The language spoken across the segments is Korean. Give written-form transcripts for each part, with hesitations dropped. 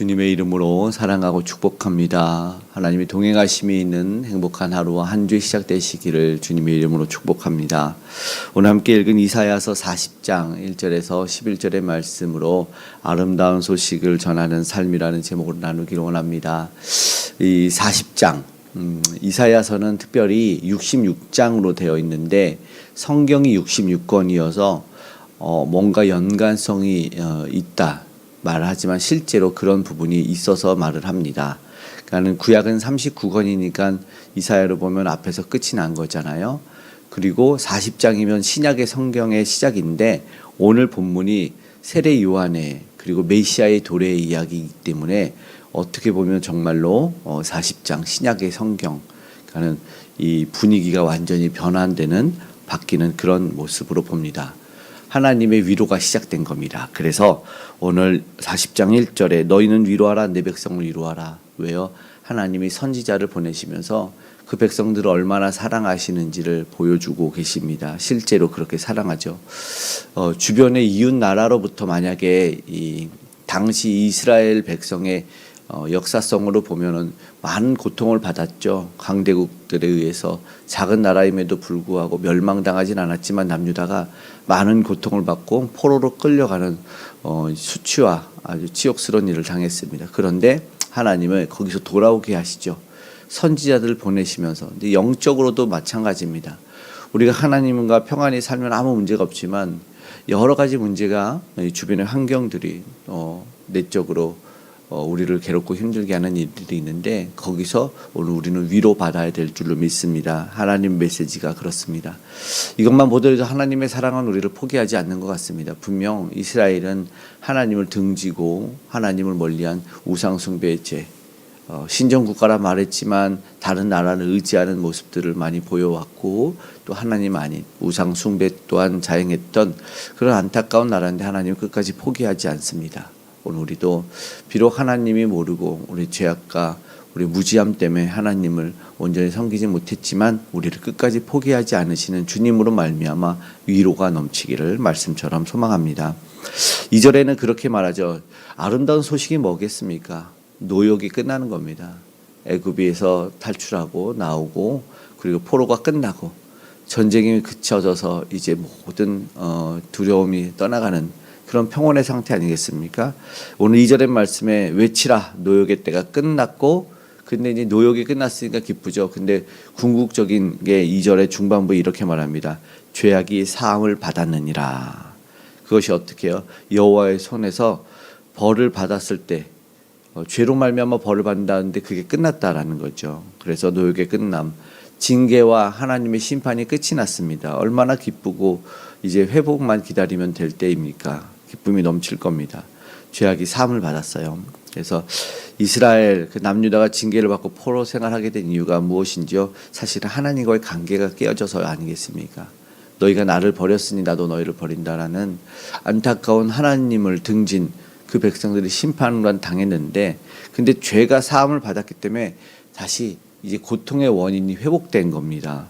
주님의 이름으로 사랑하고 축복합니다. 하나님의 동행하심이 있는 행복한 하루와 한 주 시작되시기를 주님의 이름으로 축복합니다. 오늘 함께 읽은 이사야서 40장 1절에서 11절의 말씀으로 아름다운 소식을 전하는 삶이라는 제목으로 나누기를 원합니다. 이 40장 이사야서는 특별히 66장으로 되어 있는데 성경이 66권이어서 뭔가 연관성이 있다 말하지만 실제로 그런 부분이 있어서 말을 합니다. 그러니까 구약은 39권이니까 이사야로 보면 앞에서 끝이 난 거잖아요. 그리고 40장이면 신약의 성경의 시작인데 오늘 본문이 세례 요한의 그리고 메시아의 도래의 이야기이기 때문에 어떻게 보면 정말로 40장 신약의 성경 그러니까는 이 분위기가 완전히 변환되는 바뀌는 그런 모습으로 봅니다. 하나님의 위로가 시작된 겁니다. 그래서 오늘 40장 1절에 너희는 위로하라 내 백성을 위로하라. 왜요? 하나님이 선지자를 보내시면서 그 백성들을 얼마나 사랑하시는지를 보여주고 계십니다. 실제로 그렇게 사랑하죠. 주변의 이웃 나라로부터 만약에 이 당시 이스라엘 백성의 역사성으로 보면은 많은 고통을 받았죠. 강대국들에 의해서 작은 나라임에도 불구하고 멸망당하진 않았지만 남유다가 많은 고통을 받고 포로로 끌려가는 수치와 아주 치욕스러운 일을 당했습니다. 그런데 하나님은 거기서 돌아오게 하시죠. 선지자들을 보내시면서. 근데 영적으로도 마찬가지입니다. 우리가 하나님과 평안히 살면 아무 문제가 없지만 여러 가지 문제가 주변의 환경들이 내적으로 우리를 괴롭고 힘들게 하는 일들이 있는데 거기서 오늘 우리는 위로받아야 될 줄로 믿습니다. 하나님 메시지가 그렇습니다. 이것만 보더라도 하나님의 사랑은 우리를 포기하지 않는 것 같습니다. 분명 이스라엘은 하나님을 등지고 하나님을 멀리한 우상숭배의 죄 신정국가라 말했지만 다른 나라를 의지하는 모습들을 많이 보여왔고 또 하나님 아닌 우상숭배 또한 자행했던 그런 안타까운 나라인데 하나님은 끝까지 포기하지 않습니다. 오늘 우리도 비록 하나님이 모르고 우리 죄악과 우리 무지함 때문에 하나님을 온전히 섬기지 못했지만 우리를 끝까지 포기하지 않으시는 주님으로 말미암아 위로가 넘치기를 말씀처럼 소망합니다. 2절에는 그렇게 말하죠. 아름다운 소식이 뭐겠습니까? 노역이 끝나는 겁니다. 애굽에서 탈출하고 나오고 그리고 포로가 끝나고 전쟁이 그쳐져서 이제 모든 두려움이 떠나가는 그런 평온의 상태 아니겠습니까? 오늘 2절의 말씀에 외치라 노역의 때가 끝났고 근데 이제 노역이 끝났으니까 기쁘죠. 근데 궁극적인 게 2절의 중반부에 이렇게 말합니다. 죄악이 사함을 받았느니라. 그것이 어떻게 해요? 여호와의 손에서 벌을 받았을 때 죄로 말미암아 벌을 받는다는데 그게 끝났다라는 거죠. 그래서 노역의 끝남, 징계와 하나님의 심판이 끝이 났습니다. 얼마나 기쁘고 이제 회복만 기다리면 될 때입니까? 기쁨이 넘칠 겁니다. 죄악이 사함을 받았어요. 그래서 이스라엘 그 남유다가 징계를 받고 포로 생활하게 된 이유가 무엇인지요? 사실은 하나님과의 관계가 깨어져서 아니겠습니까? 너희가 나를 버렸으니 나도 너희를 버린다라는 안타까운 하나님을 등진 그 백성들이 심판을 당했는데 근데 죄가 사함을 받았기 때문에 다시 이제 고통의 원인이 회복된 겁니다.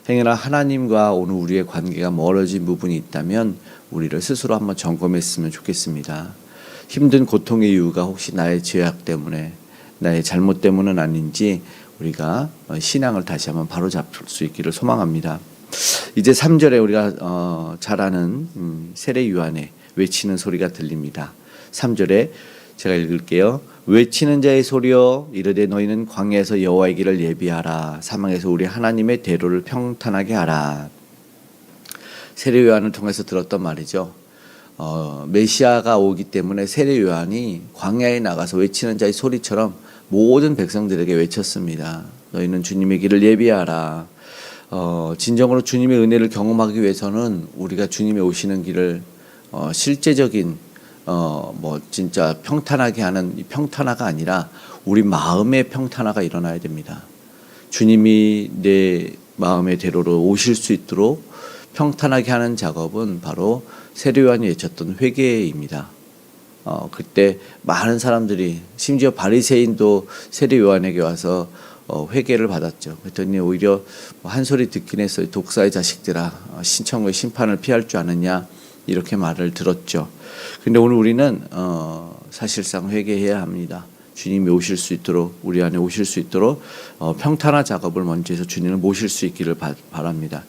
행여나 하나님과 오늘 우리의 관계가 멀어진 부분이 있다면 우리를 스스로 한번 점검했으면 좋겠습니다. 힘든 고통의 이유가 혹시 나의 죄악 때문에 나의 잘못 때문은 아닌지 우리가 신앙을 다시 한번 바로잡을 수 있기를 소망합니다. 이제 3절에 우리가 잘 아는 세례 요한의 외치는 소리가 들립니다. 3절에 제가 읽을게요. 외치는 자의 소리여 이르되 너희는 광야에서 여호와의 길을 예비하라. 사망에서 우리 하나님의 대로를 평탄하게 하라. 세례 요한을 통해서 들었던 말이죠. 메시아가 오기 때문에 세례 요한이 광야에 나가서 외치는 자의 소리처럼 모든 백성들에게 외쳤습니다. 너희는 주님의 길을 예비하라. 진정으로 주님의 은혜를 경험하기 위해서는 우리가 주님의 오시는 길을 실제적인 진짜 평탄하게 하는 이 평탄화가 아니라 우리 마음의 평탄화가 일어나야 됩니다. 주님이 내 마음의 대로로 오실 수 있도록 평탄하게 하는 작업은 바로 세례 요한이 외쳤던 회개입니다. 그때 많은 사람들이 심지어 바리새인도 세례 요한에게 와서 회개를 받았죠. 그랬더니 오히려 한 소리 듣긴 했어요. 독사의 자식들아 신천국의 심판을 피할 줄 아느냐 이렇게 말을 들었죠. 근데 오늘 우리는 사실상 회개해야 합니다. 주님이 오실 수 있도록, 우리 안에 오실 수 있도록 평탄화 작업을 먼저 해서 주님을 모실 수 있기를 바랍니다.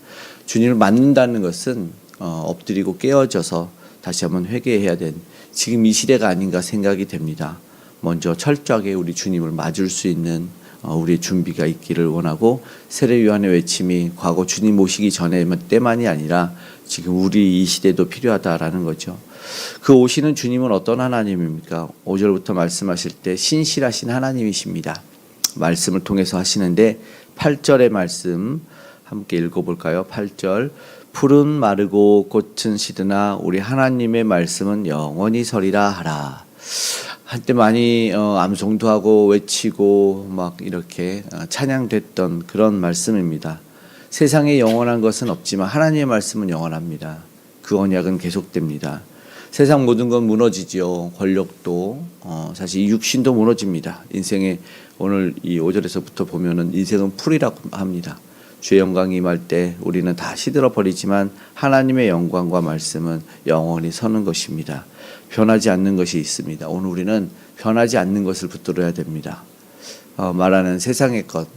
주님을 만난다는 것은 엎드리고 깨어져서 다시 한번 회개해야 된 지금 이 시대가 아닌가 생각이 됩니다. 먼저 철저하게 우리 주님을 맞을 수 있는 우리의 준비가 있기를 원하고, 세례 요한의 외침이 과거 주님 오시기 전에 때만이 아니라 지금 우리 이 시대도 필요하다라는 거죠. 그 오시는 주님은 어떤 하나님입니까? 5절부터 말씀하실 때 신실하신 하나님이십니다. 말씀을 통해서 하시는데 8절의 말씀 함께 읽어볼까요? 8절, 풀은 마르고 꽃은 시드나 우리 하나님의 말씀은 영원히 서리라 하라. 한때 많이 암송도 하고 외치고 막 이렇게 찬양됐던 그런 말씀입니다. 세상에 영원한 것은 없지만 하나님의 말씀은 영원합니다. 그 언약은 계속됩니다. 세상 모든 건 무너지지요. 권력도 사실 이 육신도 무너집니다. 인생의 오늘 이 5절에서부터 보면은 인생은 풀이라고 합니다. 주의 영광이 임할 때 우리는 다 시들어 버리지만 하나님의 영광과 말씀은 영원히 서는 것입니다. 변하지 않는 것이 있습니다. 오늘 우리는 변하지 않는 것을 붙들어야 됩니다. 말하는 세상의 것,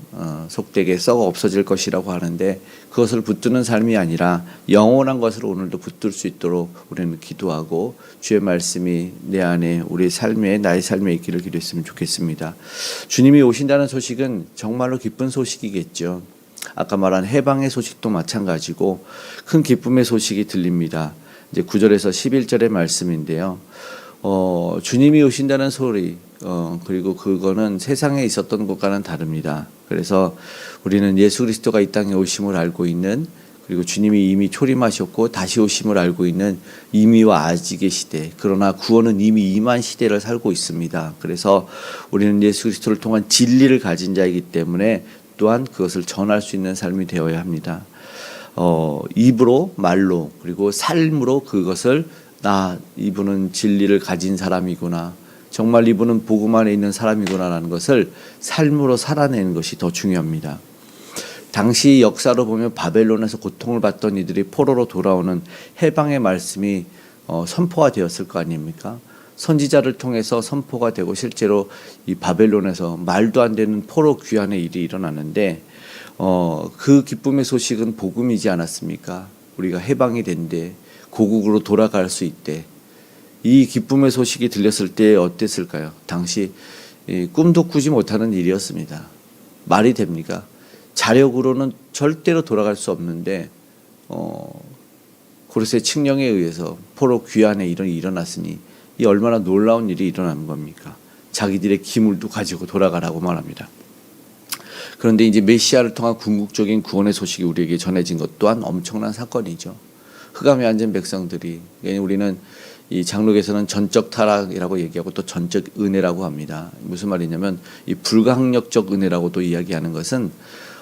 속되게 썩어 없어질 것이라고 하는데 그것을 붙드는 삶이 아니라 영원한 것을 오늘도 붙들 수 있도록 우리는 기도하고 주의 말씀이 내 안에 우리 삶에 나의 삶에 있기를 기도했으면 좋겠습니다. 주님이 오신다는 소식은 정말로 기쁜 소식이겠죠. 아까 말한 해방의 소식도 마찬가지고 큰 기쁨의 소식이 들립니다. 이제 9절에서 11절의 말씀인데요. 주님이 오신다는 소리, 그리고 그거는 세상에 있었던 것과는 다릅니다. 그래서 우리는 예수 그리스도가 이 땅에 오심을 알고 있는, 그리고 주님이 이미 초림하셨고 다시 오심을 알고 있는 이미와 아직의 시대, 그러나 구원은 이미 임한 시대를 살고 있습니다. 그래서 우리는 예수 그리스도를 통한 진리를 가진 자이기 때문에 또한 그것을 전할 수 있는 삶이 되어야 합니다. 입으로, 말로, 그리고 삶으로 그것을 이분은 진리를 가진 사람이구나, 정말 이분은 복음 안에 있는 사람이구나라는 것을 삶으로 살아내는 것이 더 중요합니다. 당시 역사로 보면 바벨론에서 고통을 받던 이들이 포로로 돌아오는 해방의 말씀이 선포가 되었을 거 아닙니까? 선지자를 통해서 선포가 되고 실제로 이 바벨론에서 말도 안 되는 포로 귀환의 일이 일어나는데 그 기쁨의 소식은 복음이지 않았습니까? 우리가 해방이 된대, 고국으로 돌아갈 수 있대. 이 기쁨의 소식이 들렸을 때 어땠을까요? 당시 꿈도 꾸지 못하는 일이었습니다. 말이 됩니까? 자력으로는 절대로 돌아갈 수 없는데 고르세 칙령에 의해서 포로 귀환의 일이 일어났으니 이 얼마나 놀라운 일이 일어난 겁니까? 자기들의 기물도 가지고 돌아가라고 말합니다. 그런데 이제 메시아를 통한 궁극적인 구원의 소식이 우리에게 전해진 것 또한 엄청난 사건이죠. 흑암에 앉은 백성들이, 우리는 이 장록에서는 전적 타락이라고 얘기하고 또 전적 은혜라고 합니다. 무슨 말이냐면 이 불가항력적 은혜라고도 이야기하는 것은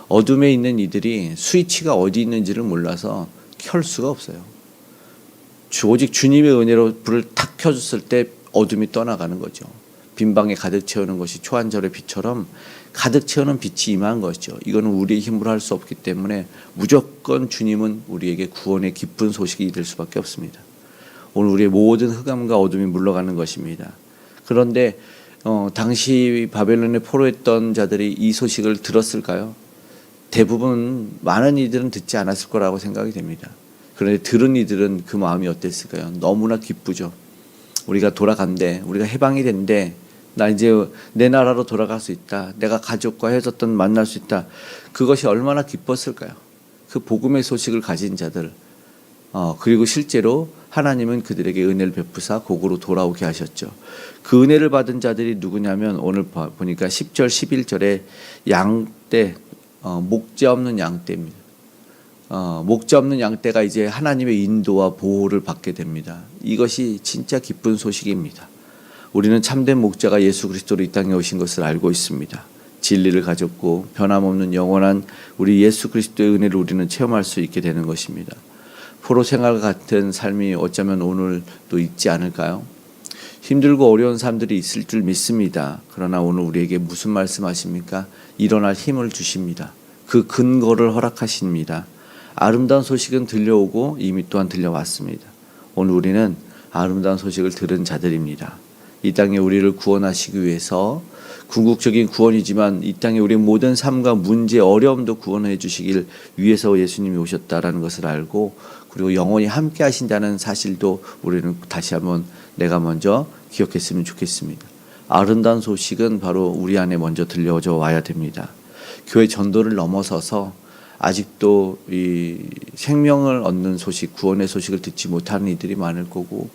어둠에 있는 이들이 스위치가 어디 있는지를 몰라서 켤 수가 없어요. 오직 주님의 은혜로 불을 탁 켜줬을 때 어둠이 떠나가는 거죠. 빈방에 가득 채우는 것이 초한절의 빛처럼 가득 채우는 빛이 임한 것이죠. 이거는 우리의 힘으로 할 수 없기 때문에 무조건 주님은 우리에게 구원의 기쁜 소식이 될 수밖에 없습니다. 오늘 우리의 모든 흑암과 어둠이 물러가는 것입니다. 그런데 당시 바벨론에 포로했던 자들이 이 소식을 들었을까요? 대부분 많은 이들은 듣지 않았을 거라고 생각이 됩니다. 그런데 들은 이들은 그 마음이 어땠을까요? 너무나 기쁘죠. 우리가 돌아간대, 우리가 해방이 된대, 나 이제 내 나라로 돌아갈 수 있다, 내가 가족과 헤어졌던 만날 수 있다. 그것이 얼마나 기뻤을까요? 그 복음의 소식을 가진 자들, 그리고 실제로 하나님은 그들에게 은혜를 베푸사 고국으로 돌아오게 하셨죠. 그 은혜를 받은 자들이 누구냐면 오늘 보니까 10절 11절에 양떼, 목자 없는 양떼입니다. 목자 없는 양떼가 이제 하나님의 인도와 보호를 받게 됩니다. 이것이 진짜 기쁜 소식입니다. 우리는 참된 목자가 예수 그리스도로 이 땅에 오신 것을 알고 있습니다. 진리를 가졌고 변함없는 영원한 우리 예수 그리스도의 은혜를 우리는 체험할 수 있게 되는 것입니다. 포로 생활 같은 삶이 어쩌면 오늘도 있지 않을까요? 힘들고 어려운 사람들이 있을 줄 믿습니다. 그러나 오늘 우리에게 무슨 말씀하십니까? 일어날 힘을 주십니다. 그 근거를 허락하십니다. 아름다운 소식은 들려오고 이미 또한 들려왔습니다. 오늘 우리는 아름다운 소식을 들은 자들입니다. 이 땅에 우리를 구원하시기 위해서 궁극적인 구원이지만 이 땅에 우리의 모든 삶과 문제, 어려움도 구원해 주시길 위해서 예수님이 오셨다라는 것을 알고, 그리고 영원히 함께 하신다는 사실도 우리는 다시 한번 내가 먼저 기억했으면 좋겠습니다. 아름다운 소식은 바로 우리 안에 먼저 들려져 와야 됩니다. 교회 전도를 넘어서서 아직도 이 생명을 얻는 소식, 구원의 소식을 듣지 못하는 이들이 많을 거고,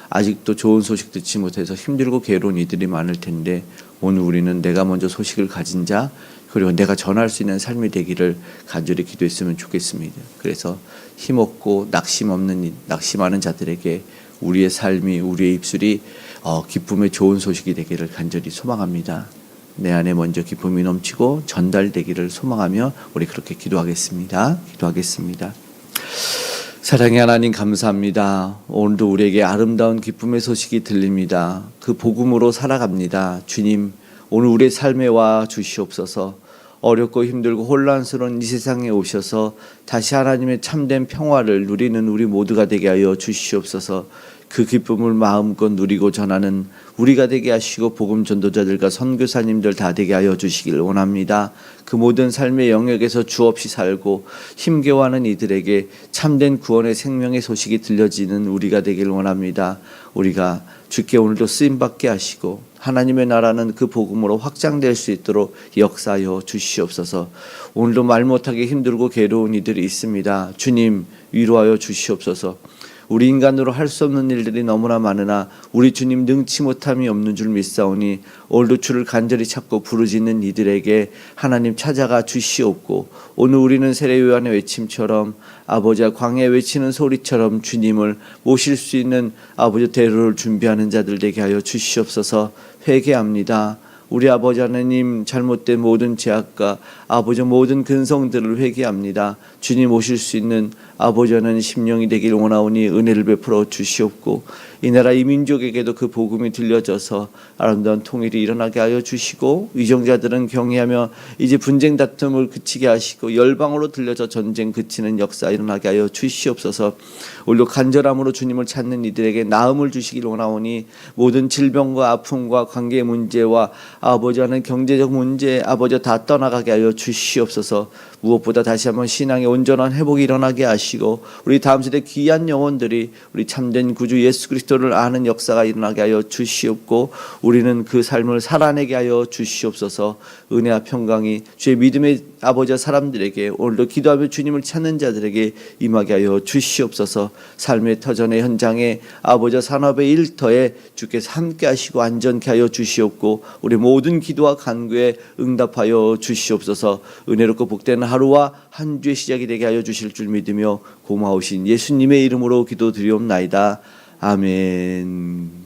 아직도 좋은 소식 듣지 못해서 힘들고 괴로운 이들이 많을 텐데, 오늘 우리는 내가 먼저 소식을 가진 자, 그리고 내가 전할 수 있는 삶이 되기를 간절히 기도했으면 좋겠습니다. 그래서 힘없고 낙심하는 자들에게 우리의 삶이, 우리의 입술이 기쁨의 좋은 소식이 되기를 간절히 소망합니다. 내 안에 먼저 기쁨이 넘치고 전달되기를 소망하며 우리 그렇게 기도하겠습니다. 사랑의 하나님, 감사합니다. 오늘도 우리에게 아름다운 기쁨의 소식이 들립니다. 그 복음으로 살아갑니다. 주님, 오늘 우리의 삶에 와 주시옵소서. 어렵고 힘들고 혼란스러운 이 세상에 오셔서 다시 하나님의 참된 평화를 누리는 우리 모두가 되게 하여 주시옵소서. 그 기쁨을 마음껏 누리고 전하는 우리가 되게 하시고, 복음 전도자들과 선교사님들 다 되게 하여 주시길 원합니다. 그 모든 삶의 영역에서 주없이 살고 힘겨워하는 이들에게 참된 구원의 생명의 소식이 들려지는 우리가 되길 원합니다. 우리가 주께 오늘도 쓰임받게 하시고 하나님의 나라는 그 복음으로 확장될 수 있도록 역사하여 주시옵소서. 오늘도 말 못하게 힘들고 괴로운 이들이 있습니다. 주님, 위로하여 주시옵소서. 우리 인간으로 할 수 없는 일들이 너무나 많으나 우리 주님 능치 못함이 없는 줄 믿사오니, 오늘도 주를 간절히 찾고 부르짖는 이들에게 하나님 찾아가 주시옵고, 오늘 우리는 세례요한의 외침처럼, 아버지와 광야에 외치는 소리처럼 주님을 모실 수 있는 아버지 대로를 준비하는 자들 되게 하여 주시옵소서. 회개합니다. 우리 아버지 하나님, 잘못된 모든 죄악과 아버지 모든 근성들을 회개합니다. 주님 오실 수 있는 아버지 하나님 심령이 되길 원하오니 은혜를 베풀어 주시옵고, 이 나라 이 민족에게도 그 복음이 들려져서 아름다운 통일이 일어나게 하여 주시고, 위정자들은 경외하며 이제 분쟁 다툼을 그치게 하시고, 열방으로 들려져 전쟁 그치는 역사 일어나게 하여 주시옵소서. 오늘도 간절함으로 주님을 찾는 이들에게 나음을 주시길 원하오니, 모든 질병과 아픔과 관계 문제와 아버지 하나님 경제적 문제 아버지 다 떠나가게 하여 주시옵소서. 무엇보다 다시 한번 신앙의 온전한 회복이 일어나게 하시고, 우리 다음 세대 귀한 영혼들이 우리 참된 구주 예수 그리스도를 아는 역사가 일어나게 하여 주시옵고, 우리는 그 삶을 살아내게 하여 주시옵소서. 은혜와 평강이 주의 믿음의 아버지 사람들에게, 오늘도 기도하며 주님을 찾는 자들에게 임하게 하여 주시옵소서. 삶의 터전의 현장에 아버지 산업의 일터에 주께서 함께 하시고 안전케 하여 주시옵고, 우리 모든 기도와 간구에 응답하여 주시옵소서. 은혜롭고 복된 하루와 한 주의 시작이 되게 하여 주실 줄 믿으며 고마우신 예수님의 이름으로 기도드리옵나이다. 아멘.